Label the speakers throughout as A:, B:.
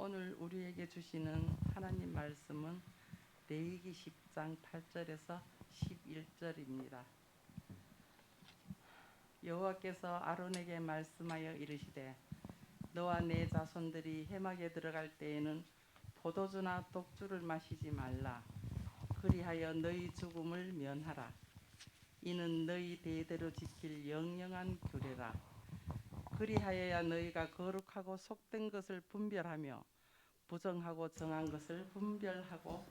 A: 오늘 우리에게 주시는 하나님 말씀은 레위기 10장 8절에서 11절입니다. 여호와께서 아론에게 말씀하여 이르시되 너와 내 자손들이 회막에 들어갈 때에는 포도주나 독주를 마시지 말라. 그리하여 너희 죽음을 면하라. 이는 너희 대대로 지킬 영영한 규례라. 그리하여야 너희가 거룩하고 속된 것을 분별하며 부정하고 정한 것을 분별하고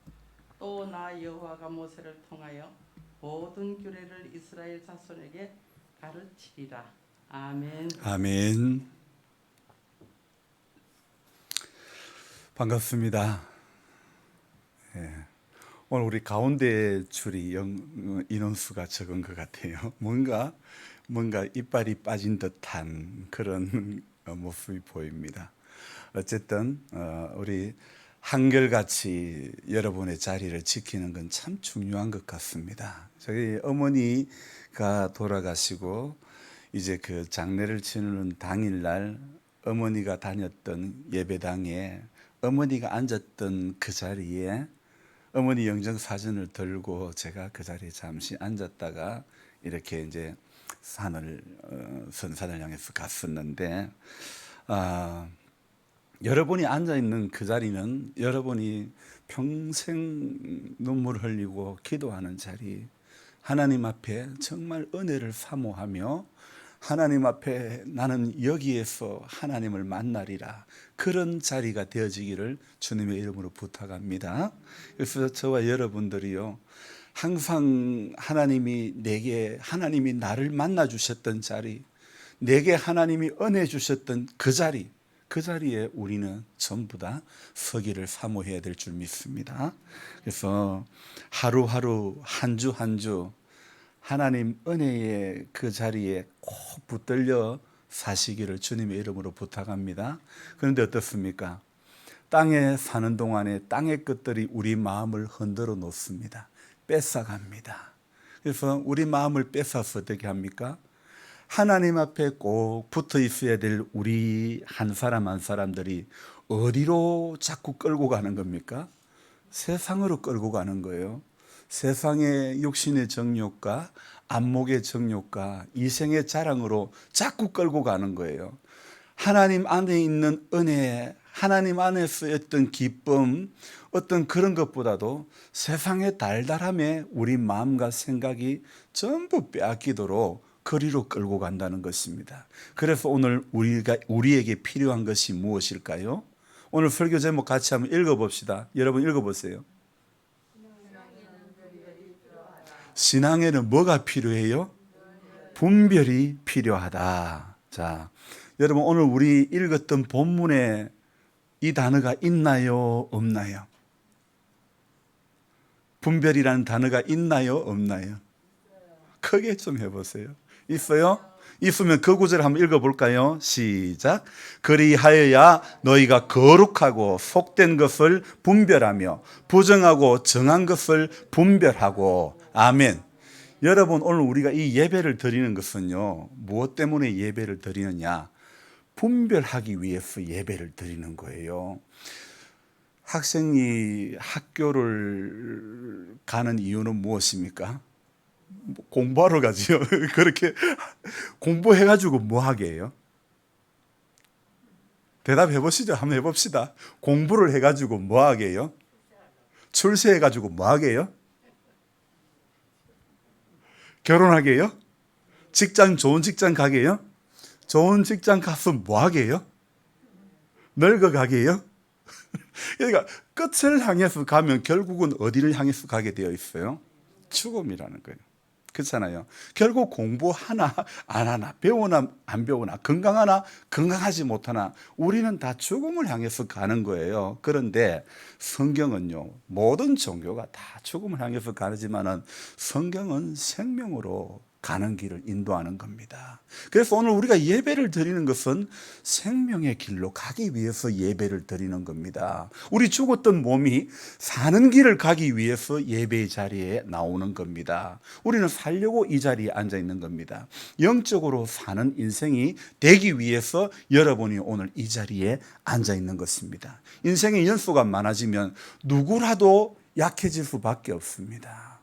A: 또 나 여호와가 모세를 통하여 모든 규례를 이스라엘 자손에게 가르치리라. 아멘.
B: 아멘. 반갑습니다. 오늘 우리 가운데 줄이 인원수가 적은 것 같아요. 뭔가 이빨이 빠진 듯한 그런 모습이 보입니다. 어쨌든 우리 한결같이 여러분의 자리를 지키는 건 참 중요한 것 같습니다. 저희 어머니가 돌아가시고 이제 그 장례를 치르는 당일날 어머니가 다녔던 예배당에 어머니가 앉았던 그 자리에 어머니 영정사진을 들고 제가 그 자리에 잠시 앉았다가 이렇게 이제 선산을 향해서 갔었는데, 여러분이 앉아있는 그 자리는 여러분이 평생 눈물 흘리고 기도하는 자리, 하나님 앞에 정말 은혜를 사모하며 하나님 앞에 나는 여기에서 하나님을 만나리라, 그런 자리가 되어지기를 주님의 이름으로 부탁합니다. 그래서 저와 여러분들이요, 항상 하나님이 나를 만나 주셨던 자리, 내게 하나님이 은혜 주셨던 그 자리에 우리는 전부 다 서기를 사모해야 될 줄 믿습니다. 그래서 하루하루 한 주 한 주 하나님 은혜의 그 자리에 꼭 붙들려 사시기를 주님의 이름으로 부탁합니다. 그런데 어떻습니까? 땅에 사는 동안에 땅의 것들이 우리 마음을 흔들어 놓습니다. 뺏어갑니다. 그래서 우리 마음을 뺏어서 어떻게 합니까? 하나님 앞에 꼭 붙어 있어야 될 우리 한 사람 한 사람들이 어디로 자꾸 끌고 가는 겁니까? 세상으로 끌고 가는 거예요. 세상의 육신의 정욕과 안목의 정욕과 이생의 자랑으로 자꾸 끌고 가는 거예요. 하나님 안에 있는 은혜, 하나님 안에서 어떤 기쁨, 어떤 그런 것보다도 세상의 달달함에 우리 마음과 생각이 전부 빼앗기도록 거리로 끌고 간다는 것입니다. 그래서 오늘 우리에게 필요한 것이 무엇일까요? 오늘 설교 제목 같이 한번 읽어봅시다. 여러분 읽어보세요. 신앙에는 뭐가 필요해요? 분별이 필요하다. 자, 여러분 오늘 우리 읽었던 본문에 이 단어가 있나요? 없나요? 분별이라는 단어가 있나요? 없나요? 크게 좀 해보세요. 있어요? 있으면 그 구절 한번 읽어볼까요? 시작. 그리하여야 너희가 거룩하고 속된 것을 분별하며 부정하고 정한 것을 분별하고. 아멘. 여러분 오늘 우리가 이 예배를 드리는 것은요, 무엇 때문에 예배를 드리느냐? 분별하기 위해서 예배를 드리는 거예요. 학생이 학교를 가는 이유는 무엇입니까? 공부하러 가지요. 그렇게 공부해가지고 뭐 하게 해요? 대답해 보시죠. 한번 해봅시다. 공부를 해가지고 뭐 하게 해요? 출세해가지고 뭐 하게 해요? 결혼하게 해요? 좋은 직장 가게 해요? 좋은 직장 가서 뭐 하게 해요? 늙어가게 해요? 그러니까 끝을 향해서 가면 결국은 어디를 향해서 가게 되어 있어요? 죽음이라는 거예요. 그렇잖아요. 결국 공부하나 안 하나, 배우나 안 배우나, 건강하나 건강하지 못하나 우리는 다 죽음을 향해서 가는 거예요. 그런데 성경은요, 모든 종교가 다 죽음을 향해서 가지만은 성경은 생명으로 가는 길을 인도하는 겁니다. 그래서 오늘 우리가 예배를 드리는 것은 생명의 길로 가기 위해서 예배를 드리는 겁니다. 우리 죽었던 몸이 사는 길을 가기 위해서 예배의 자리에 나오는 겁니다. 우리는 살려고 이 자리에 앉아 있는 겁니다. 영적으로 사는 인생이 되기 위해서 여러분이 오늘 이 자리에 앉아 있는 것입니다. 인생의 연수가 많아지면 누구라도 약해질 수밖에 없습니다.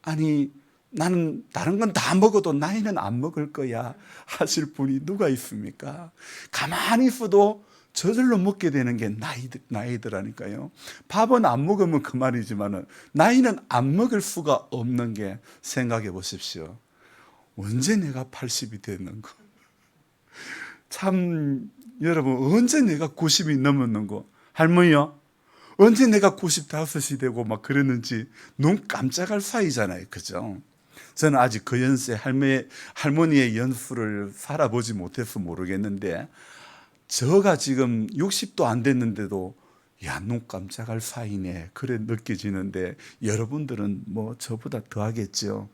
B: 아니, 나는 다른 건 다 먹어도 나이는 안 먹을 거야 하실 분이 누가 있습니까? 가만히 있어도 저절로 먹게 되는 게 나이더라니까요. 밥은 안 먹으면 그만이지만 나이는 안 먹을 수가 없는 게, 생각해 보십시오. 언제 내가 80이 됐는가? 참, 여러분, 언제 내가 90이 넘었는가? 할머니요? 언제 내가 95이 되고 막 그랬는지 눈 깜짝할 사이잖아요. 그죠? 저는 아직 그 연세 할머니의 연수를 살아보지 못해서 모르겠는데, 저가 지금 60도 안 됐는데도 야, 눈 깜짝할 사이네, 그래 느껴지는데, 여러분들은 뭐 저보다 더 하겠죠.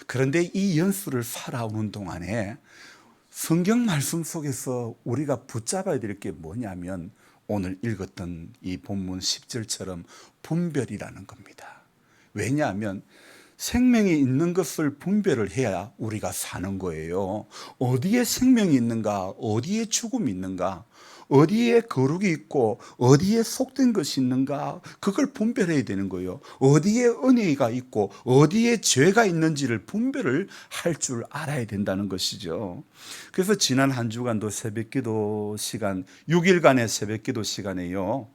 B: 그런데 이 연수를 살아오는 동안에 성경 말씀 속에서 우리가 붙잡아야 될 게 뭐냐면, 오늘 읽었던 이 본문 10절처럼 분별이라는 겁니다. 왜냐하면 생명이 있는 것을 분별을 해야 우리가 사는 거예요. 어디에 생명이 있는가, 어디에 죽음이 있는가, 어디에 거룩이 있고 어디에 속된 것이 있는가, 그걸 분별해야 되는 거예요. 어디에 은혜가 있고 어디에 죄가 있는지를 분별을 할 줄 알아야 된다는 것이죠. 그래서 지난 한 주간도 새벽기도 시간, 6일간의 새벽기도 시간에요,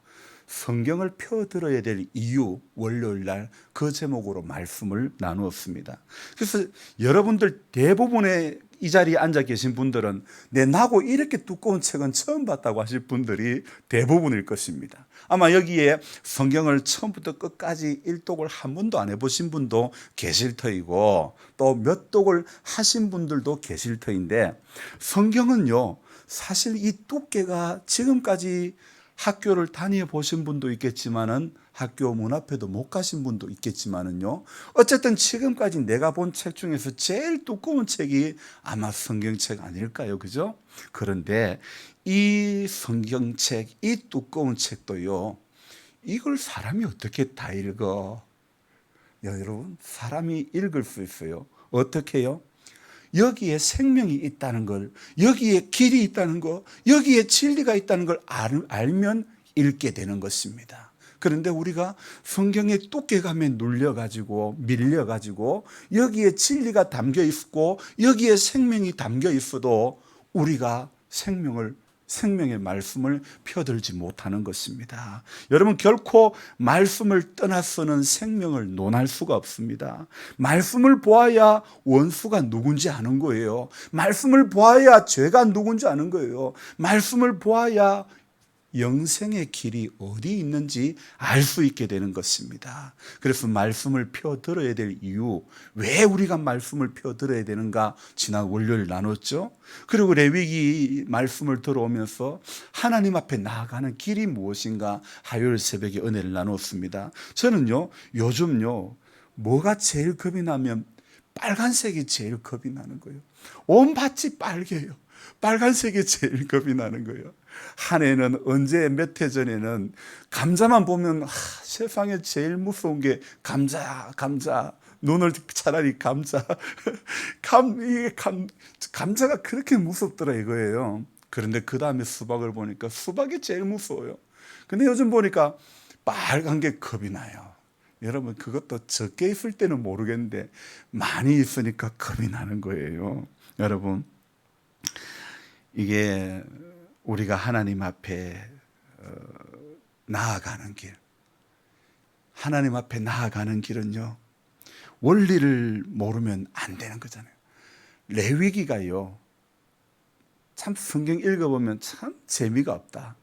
B: 성경을 펴들어야 될 이유, 월요일 날 그 제목으로 말씀을 나누었습니다. 그래서 여러분들 대부분의 이 자리에 앉아 계신 분들은 나고 이렇게 두꺼운 책은 처음 봤다고 하실 분들이 대부분일 것입니다. 아마 여기에 성경을 처음부터 끝까지 일독을 한 번도 안 해보신 분도 계실 터이고, 또 몇 독을 하신 분들도 계실 터인데, 성경은요, 사실 이 두께가 지금까지 학교를 다녀보신 분도 있겠지만은, 학교 문 앞에도 못 가신 분도 있겠지만은요, 어쨌든 지금까지 내가 본 책 중에서 제일 두꺼운 책이 아마 성경책 아닐까요? 그죠? 그런데 이 성경책, 이 두꺼운 책도요, 이걸 사람이 어떻게 다 읽어? 여러분, 사람이 읽을 수 있어요. 어떻게요? 여기에 생명이 있다는 걸, 여기에 길이 있다는 거, 여기에 진리가 있다는 걸 알면 읽게 되는 것입니다. 그런데 우리가 성경의 두께감에 눌려가지고 밀려가지고 여기에 진리가 담겨 있고 여기에 생명이 담겨 있어도 우리가 생명의 말씀을 펴들지 못하는 것입니다. 여러분, 결코 말씀을 떠나서는 생명을 논할 수가 없습니다. 말씀을 보아야 원수가 누군지 아는 거예요. 말씀을 보아야 죄가 누군지 아는 거예요. 말씀을 보아야 영생의 길이 어디 있는지 알 수 있게 되는 것입니다. 그래서 말씀을 펴들어야 될 이유, 왜 우리가 말씀을 펴들어야 되는가 지난 월요일 나눴죠. 그리고 레위기 말씀을 들어오면서 하나님 앞에 나아가는 길이 무엇인가 화요일 새벽에 은혜를 나눴습니다. 저는요, 요즘요, 뭐가 제일 겁이 나면 빨간색이 제일 겁이 나는 거예요. 온 밭이 빨개요. 빨간색이 제일 겁이 나는 거예요. 한 해는 언제 몇 해 전에는 감자만 보면 세상에 제일 무서운 게 감자. 눈을 차라리 감자. 감자가 그렇게 무섭더라 이거예요. 그런데 그 다음에 수박을 보니까 수박이 제일 무서워요. 근데 요즘 보니까 빨간 게 겁이 나요. 여러분, 그것도 적게 있을 때는 모르겠는데 많이 있으니까 겁이 나는 거예요. 여러분, 이게 우리가 하나님 앞에 나아가는 길, 하나님 앞에 나아가는 길은요, 원리를 모르면 안 되는 거잖아요. 레위기가요, 참 성경 읽어보면 참 재미가 없다,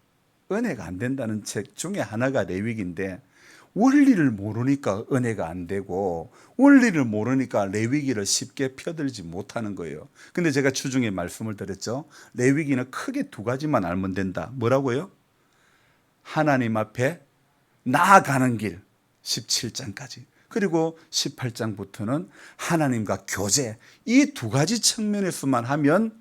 B: 은혜가 안 된다는 책 중에 하나가 레위기인데, 원리를 모르니까 은혜가 안 되고 원리를 모르니까 레위기를 쉽게 펴들지 못하는 거예요. 근데 제가 주중에 말씀을 드렸죠. 레위기는 크게 두 가지만 알면 된다. 뭐라고요? 하나님 앞에 나아가는 길, 17장까지. 그리고 18장부터는 하나님과 교제, 이 두 가지 측면에서만 하면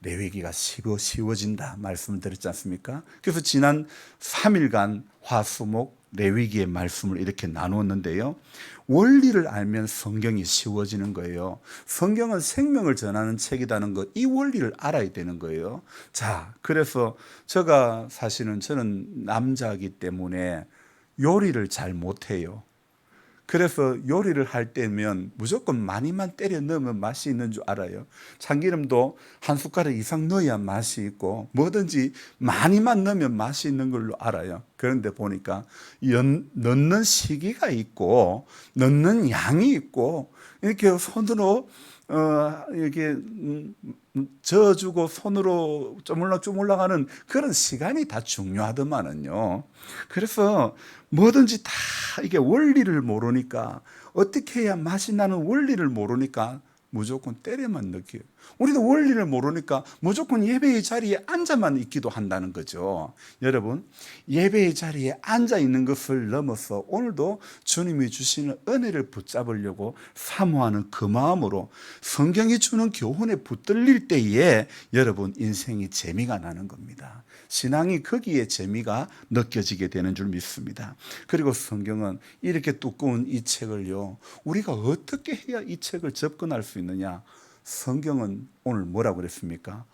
B: 레위기가 쉬워진다 말씀을 드렸지 않습니까? 그래서 지난 3일간 화수목 레위기의 말씀을 이렇게 나누었는데요. 원리를 알면 성경이 쉬워지는 거예요. 성경은 생명을 전하는 책이라는 것, 이 원리를 알아야 되는 거예요. 자, 그래서 저는 남자이기 때문에 요리를 잘 못해요. 그래서 요리를 할 때면 무조건 많이만 때려 넣으면 맛이 있는 줄 알아요. 참기름도 한 숟가락 이상 넣어야 맛이 있고 뭐든지 많이만 넣으면 맛이 있는 걸로 알아요. 그런데 보니까 넣는 시기가 있고 넣는 양이 있고 이렇게 손으로 이렇게 저어주고 손으로 쪼물락쪼물락 하는 그런 시간이 다 중요하더만은요. 그래서 뭐든지 다 이게 원리를 모르니까, 어떻게 해야 맛이 나는 원리를 모르니까 무조건 때려만 넣기요. 우리도 원리를 모르니까 무조건 예배의 자리에 앉아만 있기도 한다는 거죠. 여러분, 예배의 자리에 앉아 있는 것을 넘어서 오늘도 주님이 주시는 은혜를 붙잡으려고 사모하는 그 마음으로 성경이 주는 교훈에 붙들릴 때에 여러분 인생이 재미가 나는 겁니다. 신앙이 거기에 재미가 느껴지게 되는 줄 믿습니다. 그리고 성경은 이렇게 두꺼운 이 책을요, 우리가 어떻게 해야 이 책을 접근할 수 있느냐? 성경은 오늘 뭐라고 그랬습니까?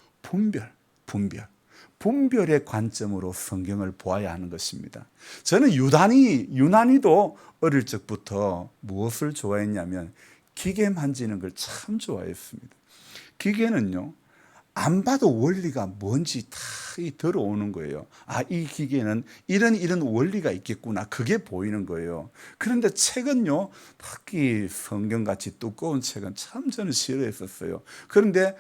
B: 분별의 관점으로 성경을 보아야 하는 것입니다. 저는 유난히도 어릴 적부터 무엇을 좋아했냐면 기계 만지는 걸 참 좋아했습니다. 기계는요, 안 봐도 원리가 뭔지 다 들어오는 거예요. 아, 이 기계는 이런 원리가 있겠구나. 그게 보이는 거예요. 그런데 책은요, 특히 성경같이 두꺼운 책은 참 저는 싫어했었어요. 그런데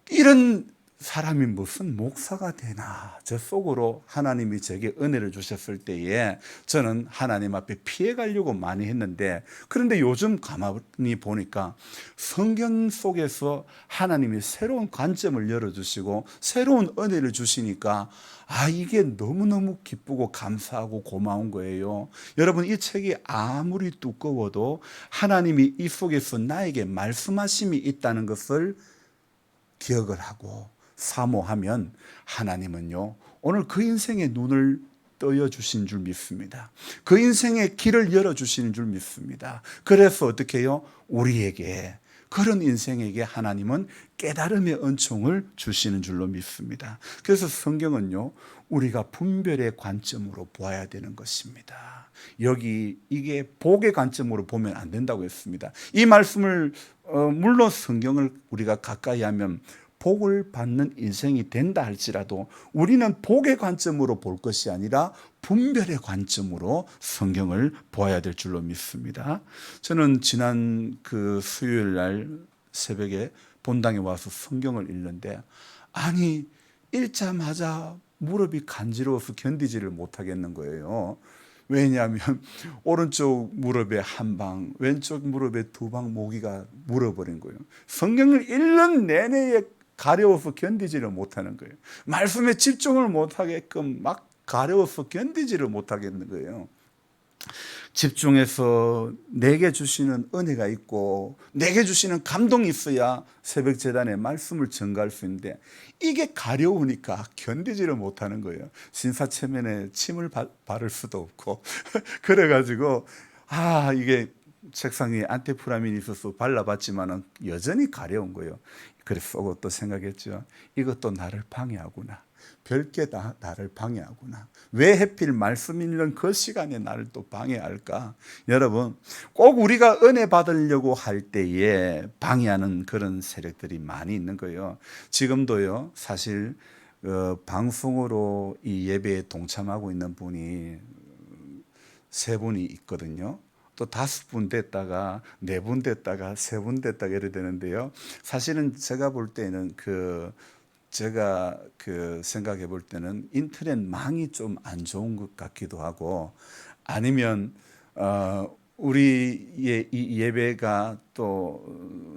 B: 이런 사람이 무슨 목사가 되나, 저 속으로 하나님이 제게 은혜를 주셨을 때에 저는 하나님 앞에 피해 가려고 많이 했는데, 그런데 요즘 가만히 보니까 성경 속에서 하나님이 새로운 관점을 열어주시고 새로운 은혜를 주시니까 이게 너무너무 기쁘고 감사하고 고마운 거예요. 여러분, 이 책이 아무리 두꺼워도 하나님이 이 속에서 나에게 말씀하심이 있다는 것을 기억을 하고 사모하면 하나님은요, 오늘 그 인생의 눈을 떠여주신 줄 믿습니다. 그 인생의 길을 열어주시는 줄 믿습니다. 그래서 어떻게 해요? 우리에게, 그런 인생에게 하나님은 깨달음의 은총을 주시는 줄로 믿습니다. 그래서 성경은요, 우리가 분별의 관점으로 보아야 되는 것입니다. 이게 복의 관점으로 보면 안 된다고 했습니다. 이 말씀을 물론 성경을 우리가 가까이 하면 복을 받는 인생이 된다 할지라도 우리는 복의 관점으로 볼 것이 아니라 분별의 관점으로 성경을 보아야 될 줄로 믿습니다. 저는 지난 그 수요일 날 새벽에 본당에 와서 성경을 읽는데, 읽자마자 무릎이 간지러워서 견디지를 못하겠는 거예요. 왜냐하면 오른쪽 무릎에 한 방, 왼쪽 무릎에 두 방 모기가 물어버린 거예요. 성경을 읽는 내내에 가려워서 견디지를 못하는 거예요. 말씀에 집중을 못하게끔 막 가려워서 견디지를 못하겠는 거예요. 집중해서 내게 주시는 은혜가 있고 내게 주시는 감동이 있어야 새벽 제단에 말씀을 전가할 수 있는데, 이게 가려우니까 견디지를 못하는 거예요. 신사체면에 침을 바를 수도 없고 그래가지고 이게 책상 위에 안티프라민이 있어서 발라봤지만 여전히 가려운 거예요. 그래서 또 생각했죠. 이것도 나를 방해하구나. 별게 다 나를 방해하구나. 왜 하필 말씀 읽는 그 시간에 나를 또 방해할까? 여러분, 꼭 우리가 은혜 받으려고 할 때에 방해하는 그런 세력들이 많이 있는 거예요. 지금도요, 사실 방송으로 이 예배에 동참하고 있는 분이 3분이 있거든요. 또 5분 됐다가 4분 됐다가 3분 됐다가 이래 되는데요. 사실은 제가 볼 때는 제가 생각해 볼 때는 인터넷 망이 좀 안 좋은 것 같기도 하고, 아니면 우리의 이 예배가 또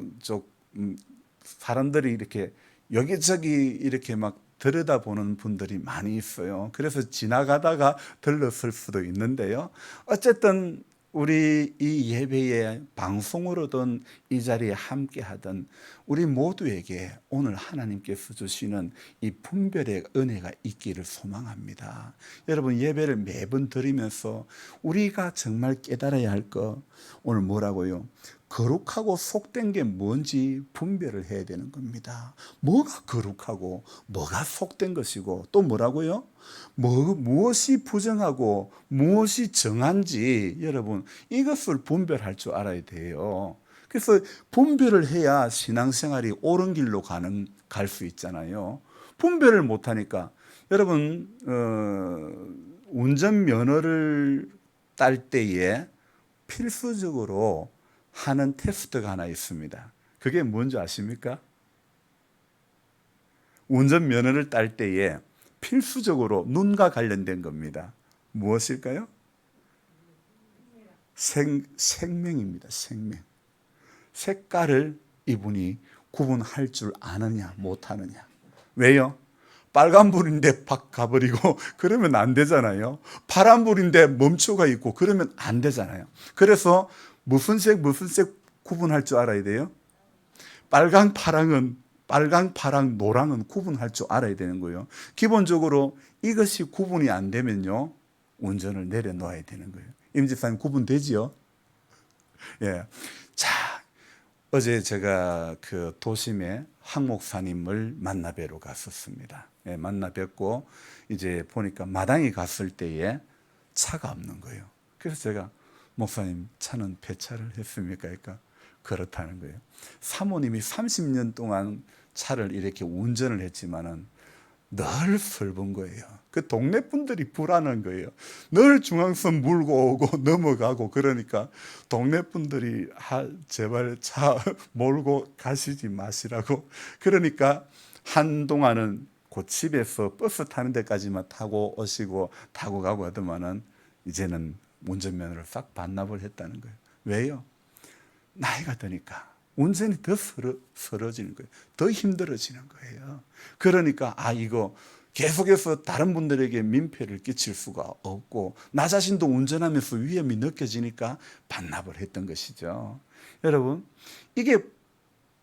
B: 사람들이 이렇게 여기저기 이렇게 막 들여다보는 분들이 많이 있어요. 그래서 지나가다가 들렀을 수도 있는데요. 어쨌든 우리 이 예배에 방송으로든 이 자리에 함께 하던 우리 모두에게 오늘 하나님께서 주시는 이 분별의 은혜가 있기를 소망합니다. 여러분, 예배를 매번 드리면서 우리가 정말 깨달아야 할 거 오늘 뭐라고요? 거룩하고 속된 게 뭔지 분별을 해야 되는 겁니다. 뭐가 거룩하고 뭐가 속된 것이고 또 뭐라고요? 무엇이 부정하고 무엇이 정한지 여러분 이것을 분별할 줄 알아야 돼요. 그래서 분별을 해야 신앙생활이 옳은 길로 갈 수 있잖아요. 분별을 못하니까 여러분 운전면허를 딸 때에 필수적으로 하는 테스트가 하나 있습니다. 그게 뭔지 아십니까? 운전면허를 딸 때에 필수적으로 눈과 관련된 겁니다. 무엇일까요? 생명입니다. 생명. 색깔을 이분이 구분할 줄 아느냐 못하느냐. 왜요? 빨간불인데 팍 가버리고 그러면 안 되잖아요. 파란불인데 멈춰가 있고 그러면 안 되잖아요. 그래서 무슨 색 구분할 줄 알아야 돼요? 빨강, 파랑, 노랑은 구분할 줄 알아야 되는 거예요. 기본적으로 이것이 구분이 안 되면요, 운전을 내려놓아야 되는 거예요. 임집사님 구분되지요? 예. 자, 어제 제가 그 도심에 황 목사님을 만나 뵈러 갔었습니다. 예, 만나 뵙고 이제 보니까 마당에 갔을 때에 차가 없는 거예요. 그래서 제가 목사님 차는 폐차를 했습니까? 그러니까 그렇다는 거예요. 사모님이 30년 동안 차를 이렇게 운전을 했지만은 늘 슬픈 거예요. 그 동네 분들이 불안한 거예요. 늘 중앙선 물고 오고 넘어가고 그러니까 동네 분들이 제발 차 몰고 가시지 마시라고. 그러니까 한동안은 그 집에서 버스 타는 데까지만 타고 오시고 타고 가고 하더만은 이제는 운전면허를 싹 반납을 했다는 거예요. 왜요? 나이가 드니까 운전이 더 서러지는 거예요. 더 힘들어지는 거예요. 그러니까 이거 계속해서 다른 분들에게 민폐를 끼칠 수가 없고 나 자신도 운전하면서 위험이 느껴지니까 반납을 했던 것이죠. 여러분, 이게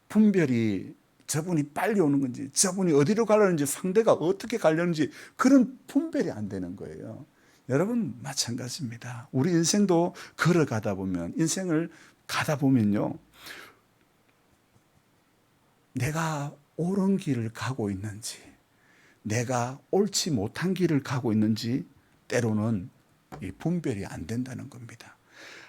B: 분별이 저분이 빨리 오는 건지 저분이 어디로 가려는지 상대가 어떻게 가려는지 그런 분별이 안 되는 거예요. 여러분 마찬가지입니다. 우리 인생도 걸어가다 보면 인생을 가다 보면요, 내가 옳은 길을 가고 있는지 내가 옳지 못한 길을 가고 있는지 때로는 이 분별이 안 된다는 겁니다.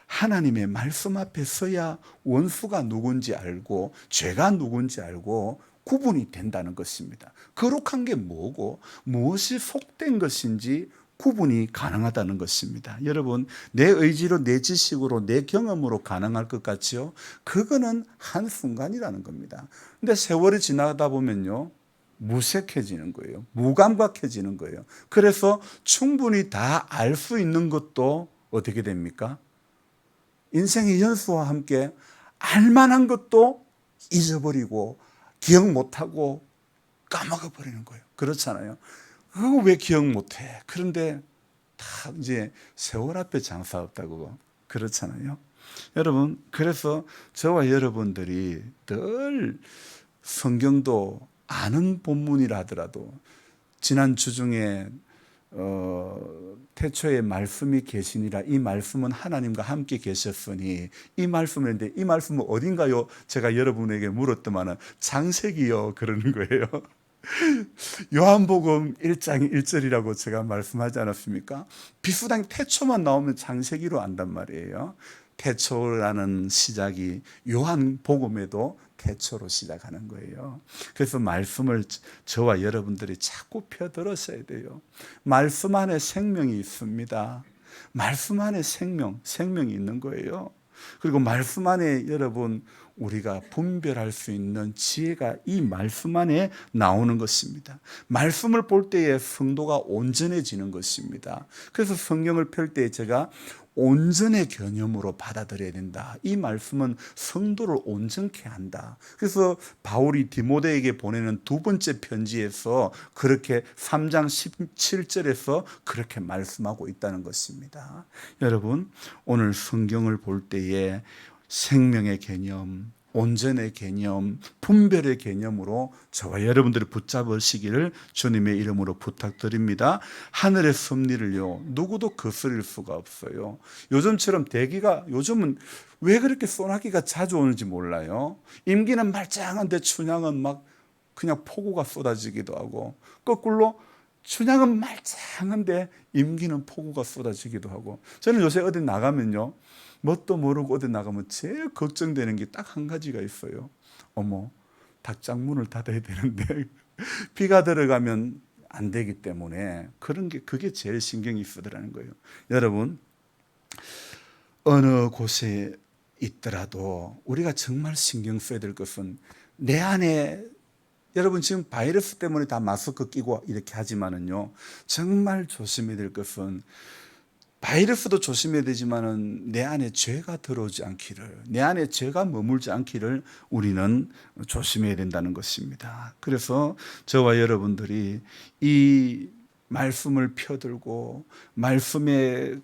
B: 하나님의 말씀 앞에 서야 원수가 누군지 알고 죄가 누군지 알고 구분이 된다는 것입니다. 거룩한 게 뭐고 무엇이 속된 것인지 구분이 가능하다는 것입니다. 여러분, 내 의지로 내 지식으로 내 경험으로 가능할 것 같지요? 그거는 한순간이라는 겁니다. 근데 세월이 지나다 보면요, 무색해지는 거예요. 무감각해지는 거예요. 그래서 충분히 다 알 수 있는 것도 어떻게 됩니까? 인생의 연수와 함께 알만한 것도 잊어버리고 기억 못하고 까먹어버리는 거예요. 그렇잖아요. 그거 왜 기억 못해? 그런데 다 이제 세월 앞에 장사 없다고 그렇잖아요. 여러분, 그래서 저와 여러분들이 늘 성경도 아는 본문이라 하더라도 지난 주 중에 태초에 말씀이 계시니라 이 말씀은 하나님과 함께 계셨으니 이 말씀인데 이 말씀은 어딘가요? 제가 여러분에게 물었더만은 창세기요 그러는 거예요. 요한복음 1장 1절이라고 제가 말씀하지 않았습니까? 비수당 태초만 나오면 창세기로 안단 말이에요. 태초라는 시작이 요한복음에도 태초로 시작하는 거예요. 그래서 말씀을 저와 여러분들이 자꾸 펴들으셔야 돼요. 말씀 안에 생명이 있습니다. 말씀 안에 생명이 있는 거예요. 그리고 말씀 안에 여러분 우리가 분별할 수 있는 지혜가 이 말씀 안에 나오는 것입니다. 말씀을 볼 때에 성도가 온전해지는 것입니다. 그래서 성경을 펼 때 제가 온전의 개념으로 받아들여야 된다. 이 말씀은 성도를 온전케 한다. 그래서 바울이 디모데에게 보내는 두 번째 편지에서 그렇게 3장 17절에서 그렇게 말씀하고 있다는 것입니다. 여러분, 오늘 성경을 볼 때에 생명의 개념, 온전의 개념, 분별의 개념으로 저와 여러분들이 붙잡으시기를 주님의 이름으로 부탁드립니다. 하늘의 섭리를요, 누구도 거스릴 수가 없어요. 요즘처럼 요즘은 왜 그렇게 소나기가 자주 오는지 몰라요. 임기는 말짱한데 춘향은 막 그냥 폭우가 쏟아지기도 하고, 거꾸로 춘향은 말짱한데 임기는 폭우가 쏟아지기도 하고. 저는 요새 어디 나가면요, 뭣도 모르고 어디 나가면 제일 걱정되는 게 딱 한 가지가 있어요. 어머, 닭장문을 닫아야 되는데 비가 들어가면 안 되기 때문에 그게 제일 신경이 쓰더라는 거예요. 여러분, 어느 곳에 있더라도 우리가 정말 신경 써야 될 것은 내 안에, 여러분 지금 바이러스 때문에 다 마스크 끼고 이렇게 하지만은요, 정말 조심해야 될 것은 바이러스도 조심해야 되지만은 내 안에 죄가 들어오지 않기를, 내 안에 죄가 머물지 않기를 우리는 조심해야 된다는 것입니다. 그래서 저와 여러분들이 이 말씀을 펴들고 말씀을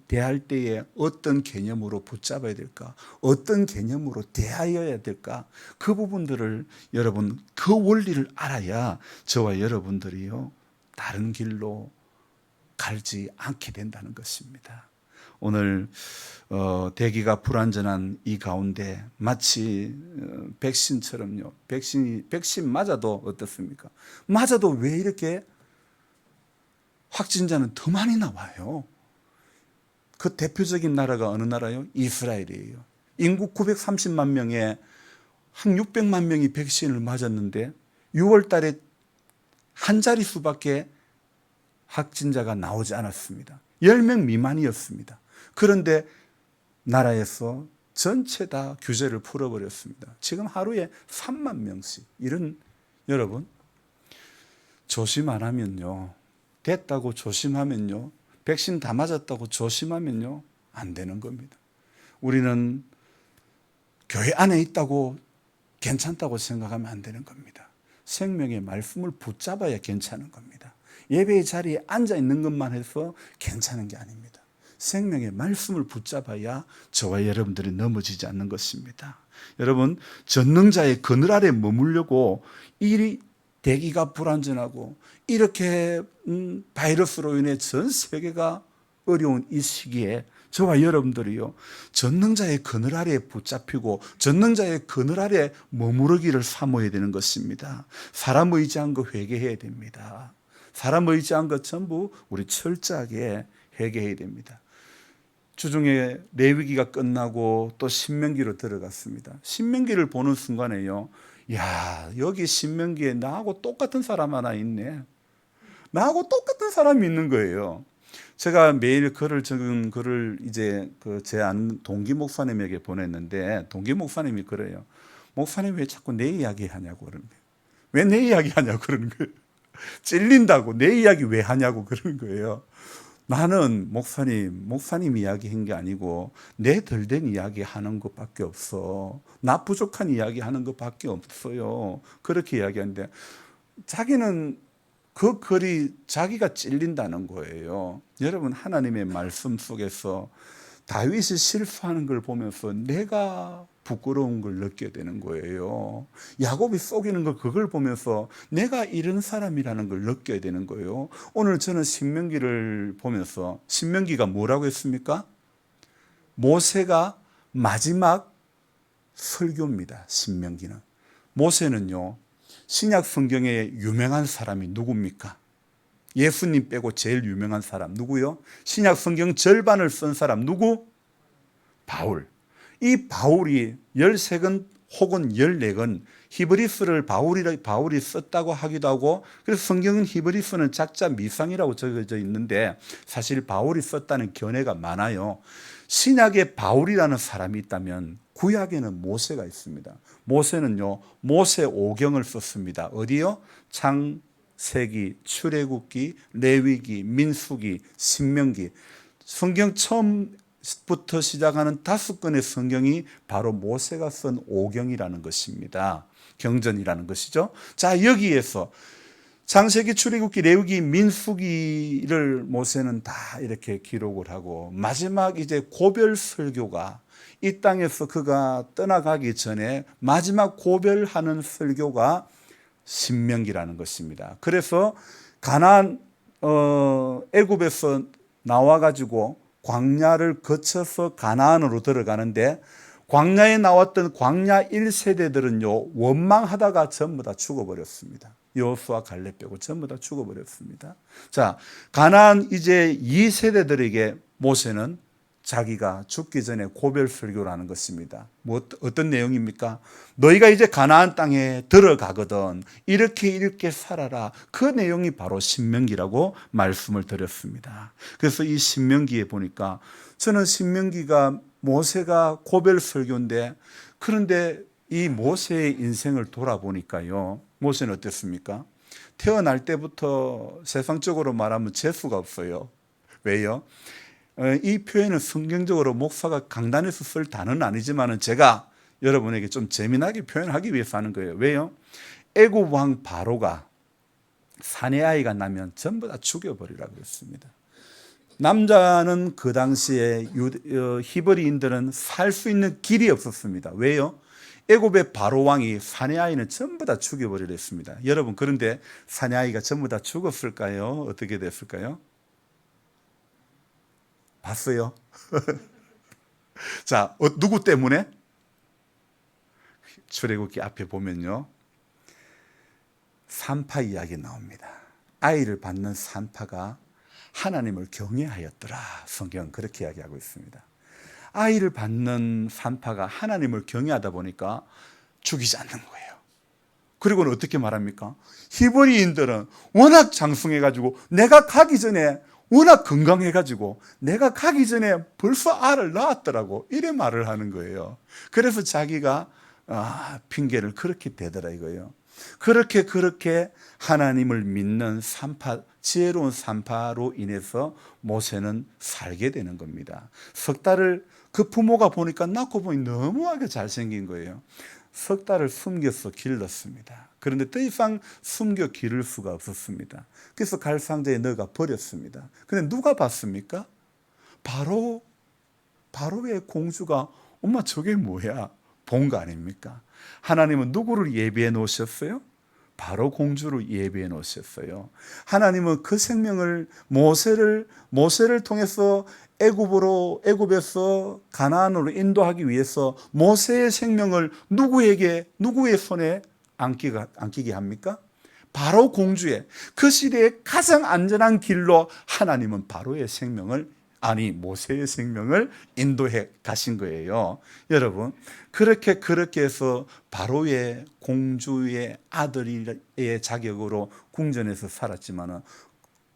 B: 대할 때에 어떤 개념으로 붙잡아야 될까, 어떤 개념으로 대하여야 될까, 그 부분들을 여러분, 그 원리를 알아야 저와 여러분들이요, 다른 길로 갈지 않게 된다는 것입니다. 오늘 대기가 불안전한 이 가운데 마치 백신처럼요, 백신 맞아도 어떻습니까? 맞아도 왜 이렇게 확진자는 더 많이 나와요? 그 대표적인 나라가 어느 나라요? 이스라엘이에요. 인구 930만 명에 한 600만 명이 백신을 맞았는데 6월 달에 한 자릿수밖에 확진자가 나오지 않았습니다. 10명 미만이었습니다. 그런데 나라에서 전체 다 규제를 풀어버렸습니다. 지금 하루에 3만 명씩. 여러분, 조심 안 하면요, 됐다고 조심하면요, 백신 다 맞았다고 조심하면요, 안 되는 겁니다. 우리는 교회 안에 있다고 괜찮다고 생각하면 안 되는 겁니다. 생명의 말씀을 붙잡아야 괜찮은 겁니다. 예배의 자리에 앉아 있는 것만 해서 괜찮은 게 아닙니다. 생명의 말씀을 붙잡아야 저와 여러분들이 넘어지지 않는 것입니다. 여러분, 전능자의 그늘 아래 머물려고 이 대기가 불안전하고 이렇게 바이러스로 인해 전 세계가 어려운 이 시기에 저와 여러분들이요, 전능자의 그늘 아래에 붙잡히고 전능자의 그늘 아래에 머무르기를 사모해야 되는 것입니다. 사람 의지한 거 회개해야 됩니다. 사람 의지한 것 전부 우리 철저하게 회개해야 됩니다. 주중에 레위기가 끝나고 또 신명기로 들어갔습니다. 신명기를 보는 순간에요, 야, 여기 신명기에 나하고 똑같은 사람 하나 있네. 나하고 똑같은 사람이 있는 거예요. 제가 매일 적은 글을 이제 제 아는 동기 목사님에게 보냈는데, 동기 목사님이 그래요. 목사님 왜 자꾸 내 이야기 하냐고 그러는 거예요. 왜 내 이야기 하냐고 그러는 거예요. 찔린다고 내 이야기 왜 하냐고 그러는 거예요. 나는 목사님 이야기한 게 아니고 내 덜된 이야기 하는 것밖에 없어. 나 부족한 이야기 하는 것밖에 없어요. 그렇게 이야기하는데 자기는 그 글이 자기가 찔린다는 거예요. 여러분, 하나님의 말씀 속에서 다윗이 실수하는 걸 보면서 내가 부끄러운 걸 느끼게 되는 거예요. 야곱이 속이는 걸, 그걸 보면서 내가 이런 사람이라는 걸 느껴야 되는 거예요. 오늘 저는 신명기를 보면서, 신명기가 뭐라고 했습니까? 모세가 마지막 설교입니다. 신명기는. 모세는요, 신약 성경에 유명한 사람이 누굽니까? 예수님 빼고 제일 유명한 사람 누구요? 신약 성경 절반을 쓴 사람 누구? 바울. 이 바울이 13권 혹은 14권 히브리스를 바울이 썼다고 하기도 하고, 그래서 성경은 히브리스는 작자 미상이라고 적어져 있는데 사실 바울이 썼다는 견해가 많아요. 신약에 바울이라는 사람이 있다면 구약에는 모세가 있습니다. 모세는요, 모세 5경을 썼습니다. 어디요? 창세기, 출애굽기, 레위기, 민수기, 신명기. 성경 처음부터 시작하는 5권의 성경이 바로 모세가 쓴 오경이라는 것입니다. 경전이라는 것이죠. 자, 여기에서 창세기, 출애굽기, 레위기, 민수기를 모세는 다 이렇게 기록을 하고 마지막 이제 고별 설교가 이 땅에서 그가 떠나가기 전에 마지막 고별하는 설교가 신명기라는 것입니다. 그래서 가나안 애굽에서 나와 가지고 광야를 거쳐서 가나안으로 들어가는데 광야에 나왔던 광야 1세대들은요 원망하다가 전부 다 죽어버렸습니다. 여호수아 갈렙 빼고 전부 다 죽어버렸습니다. 자, 가나안 이제 2세대들에게 모세는 자기가 죽기 전에 고별 설교를 하는 것입니다. 어떤 내용입니까? 너희가 이제 가나안 땅에 들어가거든 이렇게 살아라. 그 내용이 바로 신명기라고 말씀을 드렸습니다. 그래서 이 신명기에 보니까 저는 신명기가 모세가 고별 설교인데 그런데 이 모세의 인생을 돌아보니까요. 모세는 어땠습니까? 태어날 때부터 세상적으로 말하면 재수가 없어요. 왜요? 이 표현은 성경적으로 목사가 강단에서 쓸 단어는 아니지만 제가 여러분에게 좀 재미나게 표현하기 위해서 하는 거예요. 왜요? 애굽 왕 바로가 사내 아이가 나면 전부 다 죽여버리라고 했습니다. 남자는 그 당시에 히브리인들은 살 수 있는 길이 없었습니다. 왜요? 애굽의 바로 왕이 사내 아이는 전부 다 죽여버리려 했습니다. 여러분, 그런데 사내 아이가 전부 다 죽었을까요? 어떻게 됐을까요? 봤어요? 자, 누구 때문에? 출애굽기 앞에 보면요. 산파 이야기 나옵니다. 아이를 받는 산파가 하나님을 경외하였더라. 성경은 그렇게 이야기하고 있습니다. 아이를 받는 산파가 하나님을 경외하다 보니까 죽이지 않는 거예요. 그리고는 어떻게 말합니까? 히브리인들은 워낙 장성해가지고 내가 가기 전에 워낙 건강해가지고 내가 가기 전에 벌써 알을 낳았더라고 이래 말을 하는 거예요. 그래서 자기가 핑계를 그렇게 대더라 이거예요. 그렇게 하나님을 믿는 산파, 지혜로운 산파로 인해서 모세는 살게 되는 겁니다. 석 달을 그 부모가 보니까 낳고 보니 너무하게 잘생긴 거예요. 석 달을 숨겨서 길렀습니다. 그런데 더 이상 숨겨 기를 수가 없었습니다. 그래서 갈상자에 넣어가 버렸습니다. 그런데 누가 봤습니까? 바로의 공주가 엄마 저게 뭐야? 본 거 아닙니까? 하나님은 누구를 예비해 놓으셨어요? 바로 공주를 예비해 놓으셨어요. 하나님은 그 생명을 모세를 통해서 애굽에서 가나안으로 인도하기 위해서 모세의 생명을 누구의 손에 안기게 합니까? 바로 공주의 그 시대에 가장 안전한 길로 하나님은 모세의 생명을 인도해 가신 거예요. 여러분, 그렇게 해서 바로의 공주의 아들의 자격으로 궁전에서 살았지만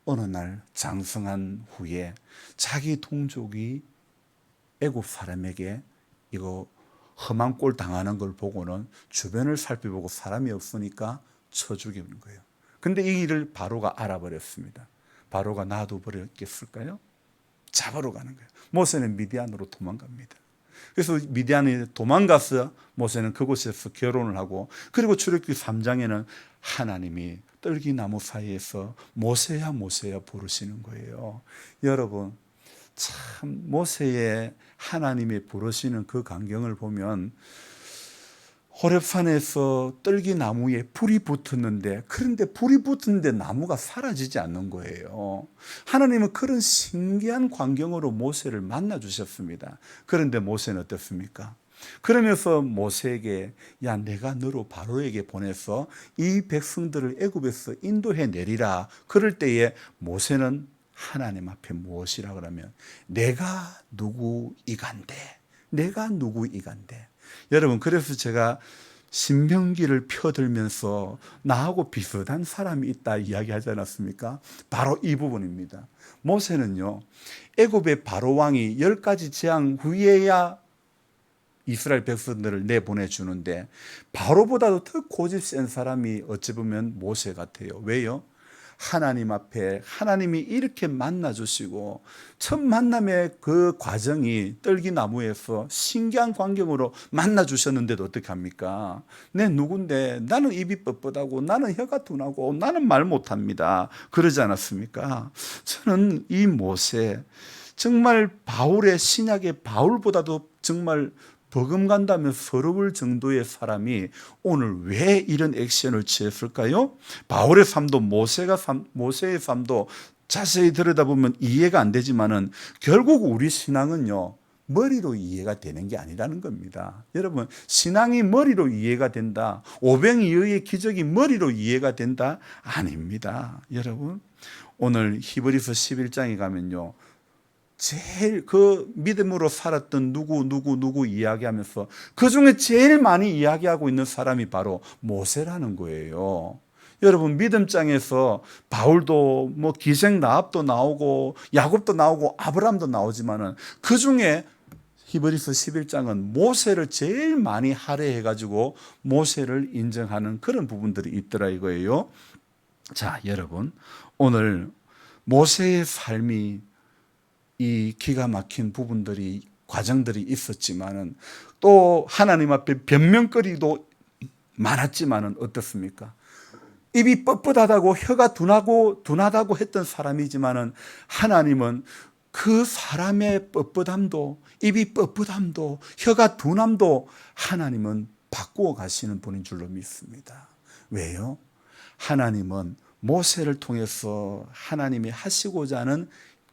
B: 어느 날 장성한 후에 자기 동족이 애굽 사람에게 이거 험한 꼴 당하는 걸 보고는 주변을 살펴보고 사람이 없으니까 쳐 죽이는 거예요. 근데 이 일을 바로가 알아버렸습니다. 바로가 놔둬버렸겠을까요? 잡으러 가는 거예요. 모세는 미디안으로 도망갑니다. 그래서 미디안에 도망가서 모세는 그곳에서 결혼을 하고, 그리고 출애굽기 3장에는 하나님이 떨기나무 사이에서 모세야 부르시는 거예요. 여러분, 참 모세의 하나님이 부르시는 그 광경을 보면 호렙산에서 떨기나무에 불이 붙었는데, 그런데 불이 붙었는데 나무가 사라지지 않는 거예요. 하나님은 그런 신기한 광경으로 모세를 만나 주셨습니다. 그런데 모세는 어떻습니까? 그러면서 모세에게 내가 너로 바로에게 보내서 이 백성들을 애굽에서 인도해 내리라. 그럴 때에 모세는 하나님 앞에 무엇이라 그러면 내가 누구이간데. 여러분, 그래서 제가 신명기를 펴들면서 나하고 비슷한 사람이 있다 이야기하지 않았습니까? 바로 이 부분입니다. 모세는요, 애굽의 바로 왕이 10가지 재앙 후에야 이스라엘 백성들을 내보내주는데 바로보다도 더 고집 센 사람이 어찌 보면 모세 같아요. 왜요? 하나님 앞에 하나님이 이렇게 만나주시고 첫 만남의 그 과정이 떨기나무에서 신기한 광경으로 만나주셨는데도 어떻게 합니까? 내 누군데 나는 입이 뻣뻣하고 나는 혀가 둔하고 나는 말 못합니다. 그러지 않았습니까? 저는 이 모세 정말 바울의 신약의 바울보다도 정말 버금간다면 서러울 정도의 사람이 오늘 왜 이런 액션을 취했을까요? 바울의 삶도 모세의 삶도 자세히 들여다보면 이해가 안 되지만은 결국 우리 신앙은요, 머리로 이해가 되는 게 아니라는 겁니다. 여러분, 신앙이 머리로 이해가 된다, 오병이어의 기적이 머리로 이해가 된다? 아닙니다. 여러분, 오늘 히브리서 11장에 가면요, 제일 그 믿음으로 살았던 누구 이야기하면서 그 중에 제일 많이 이야기하고 있는 사람이 바로 모세라는 거예요. 여러분, 믿음장에서 바울도 뭐 기생 라합도 나오고 야곱도 나오고 아브라함도 나오지만은 그 중에 히브리서 11장은 모세를 제일 많이 할애해 가지고 모세를 인정하는 그런 부분들이 있더라 이거예요. 자, 여러분, 오늘 모세의 삶이 이 기가 막힌 부분들이 과정들이 있었지만은 또 하나님 앞에 변명거리도 많았지만은 어떻습니까? 입이 뻣뻣하다고 혀가 둔하다고 했던 사람이지만은 하나님은 그 사람의 뻣뻣함도 입이 뻣뻣함도 혀가 둔함도 하나님은 바꾸어 가시는 분인 줄로 믿습니다. 왜요? 하나님은 모세를 통해서 하나님이 하시고자 하는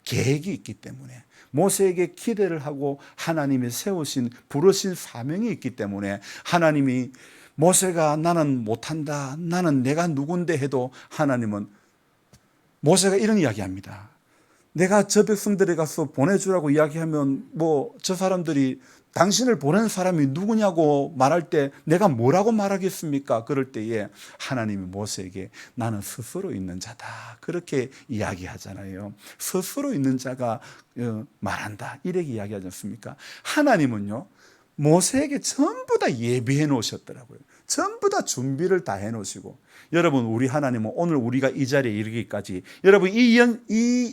B: 계획이 있기 때문에, 모세에게 기대를 하고 하나님이 세우신 부르신 사명이 있기 때문에 하나님이 모세가 나는 못한다, 나는 내가 누군데 해도 하나님은 모세가 이런 이야기합니다. 내가 저 백성들에 가서 보내주라고 이야기하면 뭐 저 사람들이 당신을 보낸 사람이 누구냐고 말할 때 내가 뭐라고 말하겠습니까? 그럴 때에 하나님이 모세에게 나는 스스로 있는 자다, 그렇게 이야기하잖아요. 스스로 있는 자가 말한다, 이렇게 이야기하지 않습니까? 하나님은요, 모세에게 전부 다 예비해 놓으셨더라고요. 전부 다 준비를 다 해 놓으시고, 여러분, 우리 하나님은 오늘 우리가 이 자리에 이르기까지, 여러분 이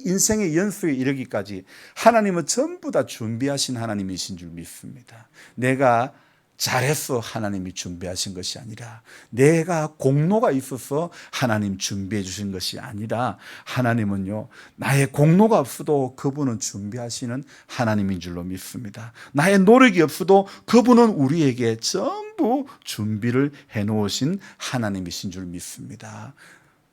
B: 인생의 연수에 이르기까지 하나님은 전부 다 준비하신 하나님이신 줄 믿습니다. 내가 잘해서 하나님이 준비하신 것이 아니라, 내가 공로가 있어서 하나님 준비해 주신 것이 아니라, 하나님은요, 나의 공로가 없어도 그분은 준비하시는 하나님인 줄로 믿습니다. 나의 노력이 없어도 그분은 우리에게 전부 준비를 해 놓으신 하나님이신 줄 믿습니다.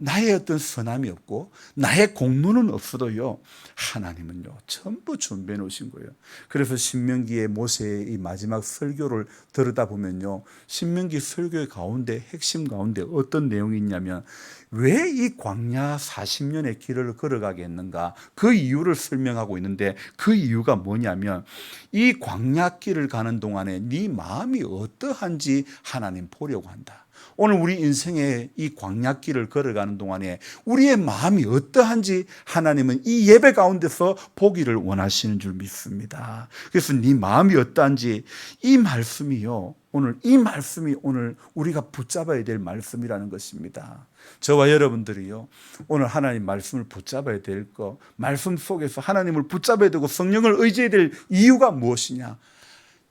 B: 나의 어떤 선함이 없고 나의 공로는 없어도요, 하나님은요 전부 준비해 놓으신 거예요. 그래서 신명기의 모세의 이 마지막 설교를 들여다보면요, 신명기 설교의 가운데 핵심 가운데 어떤 내용이 있냐면, 왜 이 광야 40년의 길을 걸어가게 했는가, 그 이유를 설명하고 있는데, 그 이유가 뭐냐면 이 광야길을 가는 동안에 네 마음이 어떠한지 하나님 보려고 한다. 오늘 우리 인생의 이 광야길을 걸어가는 동안에 우리의 마음이 어떠한지 하나님은 이 예배 가운데서 보기를 원하시는 줄 믿습니다. 그래서 네 마음이 어떠한지, 이 말씀이요, 이 말씀이 오늘 우리가 붙잡아야 될 말씀이라는 것입니다. 저와 여러분들이요, 오늘 하나님 말씀을 붙잡아야 될 것, 말씀 속에서 하나님을 붙잡아야 되고 성령을 의지해야 될 이유가 무엇이냐?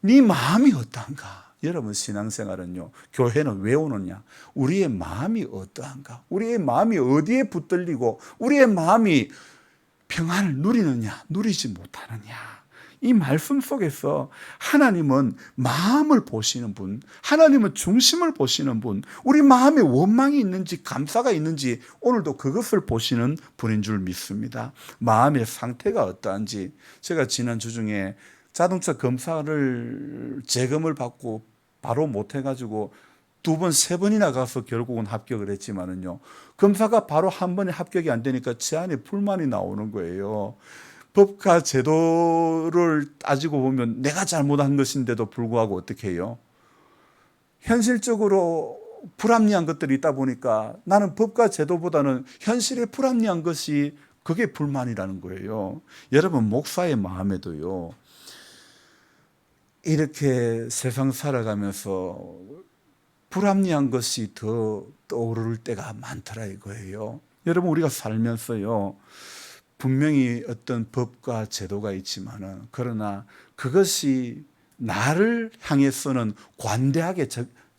B: 네 마음이 어떠한가? 여러분, 신앙생활은요, 교회는 왜 오느냐? 우리의 마음이 어떠한가? 우리의 마음이 어디에 붙들리고 우리의 마음이 평안을 누리느냐, 누리지 못하느냐? 이 말씀 속에서 하나님은 마음을 보시는 분, 하나님은 중심을 보시는 분, 우리 마음에 원망이 있는지 감사가 있는지 오늘도 그것을 보시는 분인 줄 믿습니다. 마음의 상태가 어떠한지, 제가 지난 주 중에 자동차 검사를 재검을 받고 바로 못 해가지고 2번, 3번이나 가서 결국은 합격을 했지만은요, 검사가 바로 한 번에 합격이 안 되니까 제 안에 불만이 나오는 거예요. 법과 제도를 따지고 보면 내가 잘못한 것인데도 불구하고 어떻게 해요? 현실적으로 불합리한 것들이 있다 보니까 나는 법과 제도보다는 현실에 불합리한 것이, 그게 불만이라는 거예요. 여러분, 목사의 마음에도요, 이렇게 세상 살아가면서 불합리한 것이 더 떠오를 때가 많더라 이거예요. 여러분, 우리가 살면서요, 분명히 어떤 법과 제도가 있지만은, 그러나 그것이 나를 향해서는 관대하게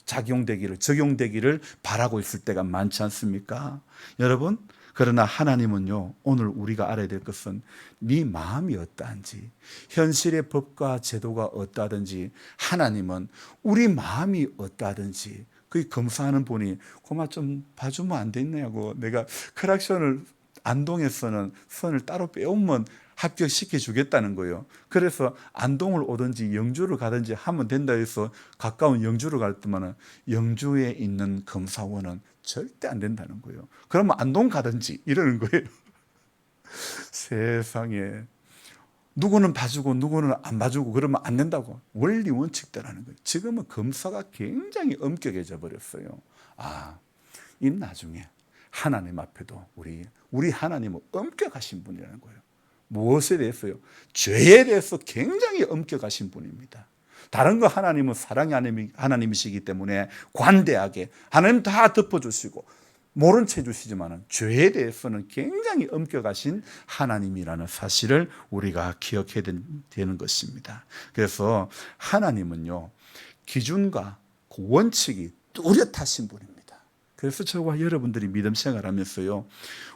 B: 적용되기를 바라고 있을 때가 많지 않습니까? 여러분, 그러나 하나님은요, 오늘 우리가 알아야 될 것은 네 마음이 어떠한지, 현실의 법과 제도가 어떠하든지, 하나님은 우리 마음이 어떠하든지 그 검사하는 분이 고마 좀 봐주면 안 되냐고, 내가 크락션을 안동에서는 선을 따로 빼오면 합격시켜 주겠다는 거예요. 그래서 안동을 오든지 영주를 가든지 하면 된다 해서 가까운 영주를 갔더만 영주에 있는 검사원은 절대 안 된다는 거예요. 그러면 안동 가든지 이러는 거예요. 세상에, 누구는 봐주고 누구는 안 봐주고 그러면 안 된다고, 원리 원칙대라는 거예요. 지금은 검사가 굉장히 엄격해져 버렸어요. 이 나중에 하나님 앞에도 우리 하나님은 엄격하신 분이라는 거예요. 무엇에 대해서요? 죄에 대해서 굉장히 엄격하신 분입니다. 다른 거 하나님은 사랑의 하나님이시기 때문에 관대하게 하나님 다 덮어주시고 모른 채 해주시지만 죄에 대해서는 굉장히 엄격하신 하나님이라는 사실을 우리가 기억해야 되는 것입니다. 그래서 하나님은요, 기준과 그 원칙이 뚜렷하신 분입니다. 그래서 저와 여러분들이 믿음 생활하면서요,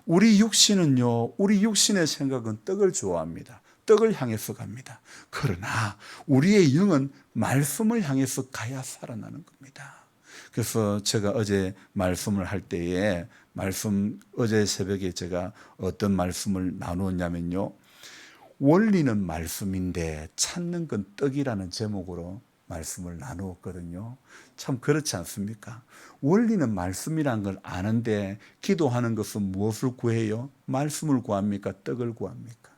B: 우리 육신의 생각은 떡을 좋아합니다. 떡을 향해서 갑니다. 그러나 우리의 영은 말씀을 향해서 가야 살아나는 겁니다. 그래서 제가 어제 말씀을 할 때에 어제 새벽에 제가 어떤 말씀을 나누었냐면요, 원리는 말씀인데 찾는 건 떡이라는 제목으로 말씀을 나누었거든요. 참 그렇지 않습니까? 원리는 말씀이란 걸 아는데 기도하는 것은 무엇을 구해요? 말씀을 구합니까? 떡을 구합니까?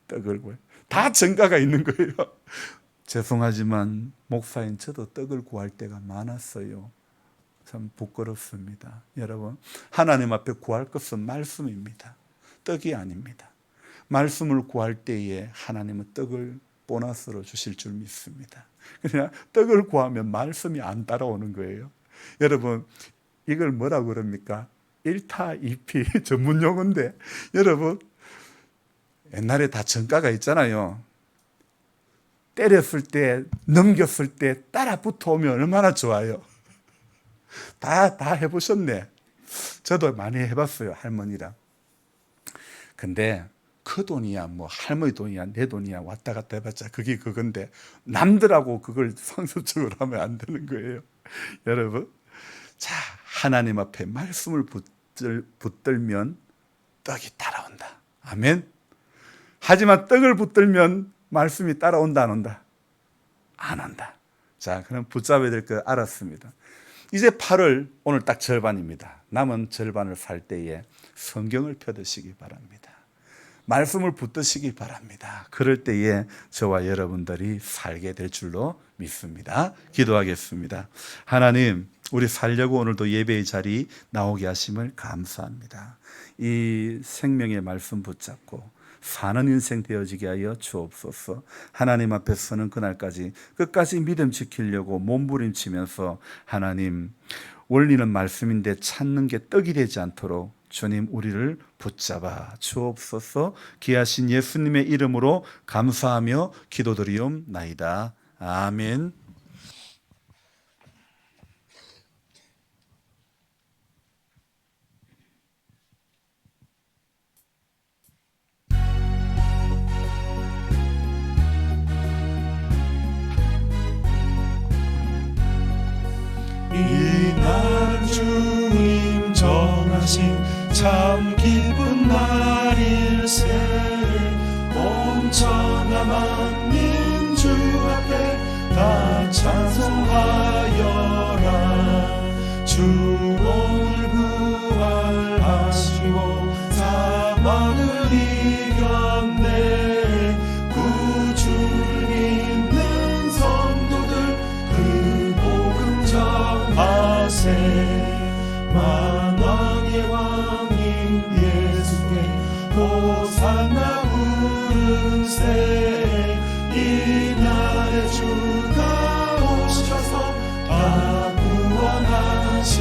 B: 떡을 구해요. 다 정가가 있는 거예요. 죄송하지만 목사인 저도 떡을 구할 때가 많았어요. 참 부끄럽습니다. 여러분, 하나님 앞에 구할 것은 말씀입니다. 떡이 아닙니다. 말씀을 구할 때에 하나님은 떡을 보너스로 주실 줄 믿습니다. 그냥 떡을 구하면 말씀이 안 따라오는 거예요. 여러분, 이걸 뭐라고 그럽니까? 1타 2피 전문 용어인데, 여러분, 옛날에 다 정가가 있잖아요. 때렸을 때, 넘겼을 때 따라 붙어오면 얼마나 좋아요. 다 해보셨네. 저도 많이 해봤어요, 할머니랑. 근데 그 돈이야, 뭐 할머니 돈이야, 내 돈이야, 왔다 갔다 해봤자 그게 그건데 남들하고 그걸 상습적으로 하면 안 되는 거예요. 여러분, 자, 하나님 앞에 말씀을 붙들면 떡이 따라온다. 아멘. 하지만 떡을 붙들면 말씀이 따라온다, 안 온다? 안 온다. 자, 그럼 붙잡아야 될 거 알았습니다. 이제 8월 오늘 딱 절반입니다. 남은 절반을 살 때에 성경을 펴드시기 바랍니다. 말씀을 붙드시기 바랍니다. 그럴 때에 저와 여러분들이 살게 될 줄로 믿습니다. 기도하겠습니다. 하나님, 우리 살려고 오늘도 예배의 자리 나오게 하심을 감사합니다. 이 생명의 말씀 붙잡고 사는 인생 되어지게 하여 주옵소서. 하나님 앞에 서는 그날까지 끝까지 믿음 지키려고 몸부림치면서 하나님, 원리는 말씀인데 찾는 게 떡이 되지 않도록 주님 우리를 붙잡아 주옵소서. 귀하신 예수님의 이름으로 감사하며 기도드리옵나이다. 아멘.
C: 이날 주님 전하신 참 기쁜 날일세. 온 천하 만민 주 앞에 다 찬송하여라. 주 오늘 부활하시고 사망을 이겼네. 구주를 믿는 성도들 그 복음 전하세. 만왕의 왕인 예수께 호산나 부르세. 이날의 주가 오셔서 다 구원하시리.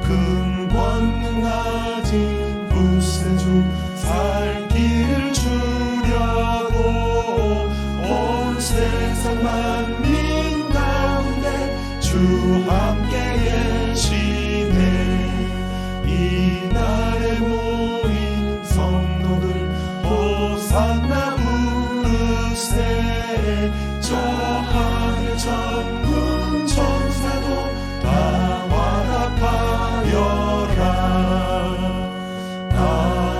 C: 그 큰 권능 가진 구세주 살 길을 주려고 온 세상 만민 가운데 주 함께 계시네. 이날에 모인 성도들 호산나 부르세. 저 하늘 천군 천사도 다 화답하여라. 아멘.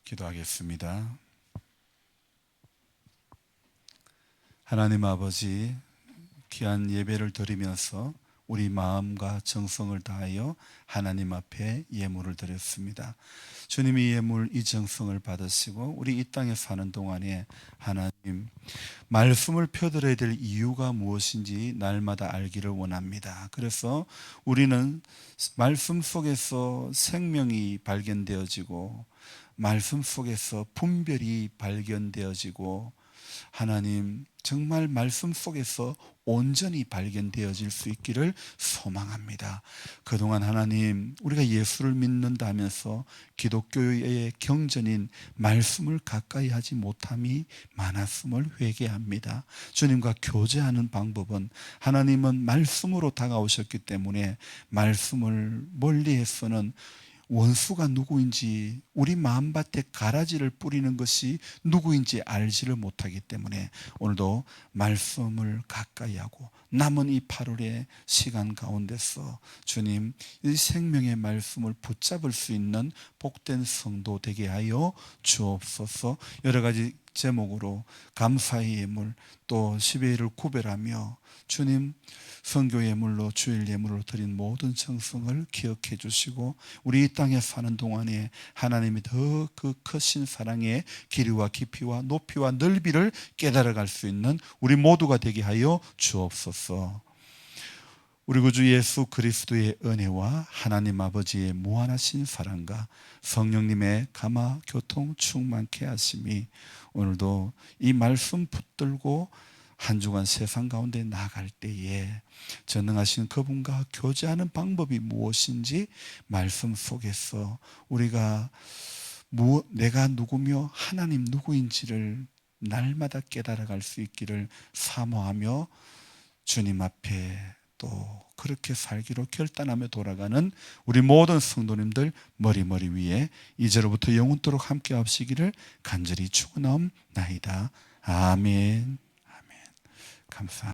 B: 기도하겠습니다. 하나님 아버지, 귀한 예배를 드리면서 우리 마음과 정성을 다하여 하나님 앞에 예물을 드렸습니다. 주님이 예물 이 정성을 받으시고 우리 이 땅에 사는 동안에 하나님 말씀을 펴드려야 될 이유가 무엇인지 날마다 알기를 원합니다. 그래서 우리는 말씀 속에서 생명이 발견되어지고 말씀 속에서 분별이 발견되어지고 하나님 정말 말씀 속에서 온전히 발견되어질 수 있기를 소망합니다. 그동안 하나님 우리가 예수를 믿는다면서 기독교의 경전인 말씀을 가까이 하지 못함이 많았음을 회개합니다. 주님과 교제하는 방법은 하나님은 말씀으로 다가오셨기 때문에 말씀을 멀리해서는 원수가 누구인지 우리 마음밭에 가라지를 뿌리는 것이 누구인지 알지를 못하기 때문에 오늘도 말씀을 가까이 하고 남은 이 8월의 시간 가운데서 주님 이 생명의 말씀을 붙잡을 수 있는 복된 성도 되게 하여 주옵소서. 여러 가지 제목으로 감사의 예물 또 10회를 구별하며 주님 선교 예물로 주일 예물로 드린 모든 정성을 기억해 주시고 우리 이 땅에 사는 동안에 하나님이 더 그 크신 사랑의 길이와 깊이와 높이와 넓이를 깨달아갈 수 있는 우리 모두가 되게 하여 주옵소서. 우리 구주 예수 그리스도의 은혜와 하나님 아버지의 무한하신 사랑과 성령님의 감화 교통 충만케 하심이 오늘도 이 말씀 붙들고 한 주간 세상 가운데 나갈 때에 전능하신 그분과 교제하는 방법이 무엇인지 말씀 속에서 우리가 내가 누구며 하나님 누구인지를 날마다 깨달아갈 수 있기를 사모하며 주님 앞에 또 그렇게 살기로 결단하며 돌아가는 우리 모든 성도님들 머리 위에 이제로부터 영원토록 함께 하시기를 간절히 축원하옵나이다. 아멘. 감사합니다.